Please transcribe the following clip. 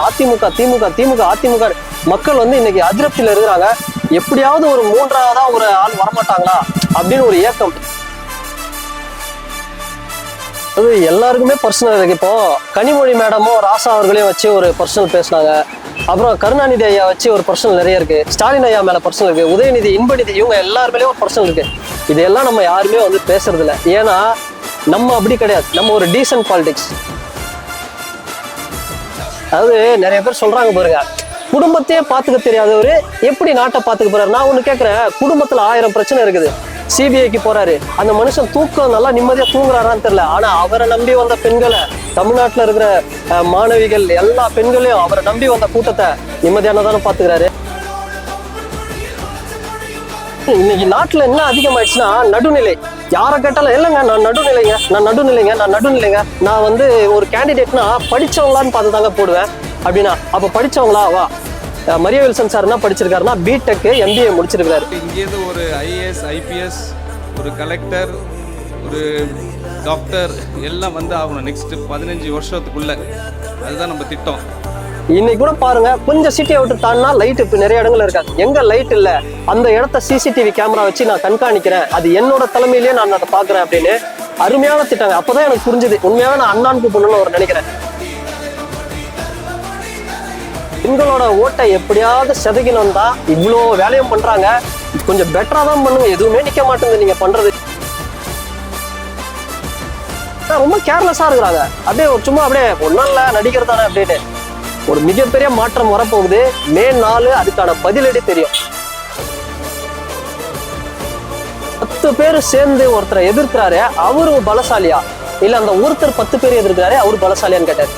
அதிமுக திமுக திமுக அதிமுக மக்கள் வந்து இன்னைக்கு அதிருப்தியில இருக்கிறாங்க. எப்படியாவது ஒரு மூன்றாவதா ஒரு ஆள் வரமாட்டாங்களா அப்படின்னு ஒரு ஏக்கம். அது எல்லாருக்குமே பர்சனல் இருக்கு. இப்போ கனிமொழி மேடமும் ராசா அவர்களையும் வச்சு ஒரு பர்சனல் பேசினாங்க. அப்புறம் கருணாநிதி ஐயா வச்சு ஒரு பர்சனல் நிறைய இருக்கு. ஸ்டாலின் ஐயா மேல பர்சனல் இருக்கு. உதயநிதி, இன்பநிதி, இவங்க எல்லாருமேலேயும் ஒரு பர்சனல் இருக்கு. இதெல்லாம் நம்ம யாருமே வந்து பேசுறது இல்லை. ஏன்னா நம்ம அப்படி கிடையாது. நம்ம ஒரு டீசன்ட் பாலிடிக்ஸ். அதாவது நிறைய பேர் சொல்றாங்க பாருங்க, குடும்பத்தையே பாத்துக்க தெரியாதவரு எப்படி நாட்டை பாத்துக்க போறாரு. நான் ஒண்ணு கேட்கிறேன், குடும்பத்துல 1000 பிரச்சனை இருக்குது. சிபிஐக்கு போறாரு, அந்த மனுஷன் தூக்கம் நல்லா நிம்மதியா தூங்குறாரான்னு தெரியல. ஆனா அவரை நம்பி வந்த பெண்களை, தமிழ்நாட்டுல இருக்கிற மாணவிகள் எல்லா பெண்களையும் அவரை நம்பி வந்த கூட்டத்தை நிம்மதியானதானே பாத்துக்கிறாரு. இன்னைக்கு நாட்டுல என்ன அதிகமாயிடுச்சுன்னா நடுநிலை. யாரை கேட்டாலும் இல்லைங்க நான் நடுநிலைங்க, நான் நடுநிலைங்க, நான் நடுநிலைங்க. நான் வந்து ஒரு கேண்டிடேட்னா படிச்சவங்களான்னு பார்த்து தாங்க போடுவேன் அப்படின்னா, அப்ப படிச்சவங்களா? வா, மரிய வில்சன் சார் என்ன படிச்சிருக்காருன்னா பிடெக் எம்பிஏ முடிச்சிருக்காரு. இங்கேருந்து ஒரு ஐஏஎஸ் ஐபிஎஸ், ஒரு கலெக்டர், ஒரு டாக்டர் எல்லாம் வந்து ஆகணும் நெக்ஸ்ட் 15 வருஷத்துக்குள்ள. அதுதான் நம்ம திட்டம். இன்னைக்கு கூட பாருங்க, கொஞ்சம் சிட்டியை விட்டு தாண்டினா லைட் இப்ப நிறைய இடங்கள் இருக்காது. எங்க லைட் இல்ல அந்த இடத்த சிசிடிவி கேமரா வச்சு நான் கண்காணிக்கிறேன், அது என்னோட தலைமையிலேயே நான் அதை பாக்குறேன் அப்படின்னு அருமையான திட்டங்க. அப்பதான் எனக்கு புரிஞ்சுது உண்மையாக நான் அண்ணான் கூப்பிடணும்னு ஒரு நினைக்கிறேன். பெண்களோட ஓட்டை எப்படியாவது செதுக்கணும் தான் இவ்வளோ வேலையும் பண்றாங்க. கொஞ்சம் பெட்டரா தான் பண்ணுங்க, எதுவுமே நிக்க மாட்டேங்குது நீங்க பண்றது. ரொம்ப கேர்லெஸ்ஸா இருக்கிறாங்க. அப்படியே ஒரு சும்மா அப்படியே ஒன்னும் இல்ல நடிகர் தானே அப்படின்னு. ஒரு மிகப்பெரிய மாற்றம் வரப்போகுது. மே 4 அதுக்கான பதிலடி தெரியும். 10 பேர் சேர்ந்து ஒருத்தரை எதிர்க்கிறாரு, அவரு பலசாலியா இல்ல அந்த ஒருத்தர் 10 பேர் எதிர்க்கிறாரு அவரு பலசாலியான்னு கேட்டாரு.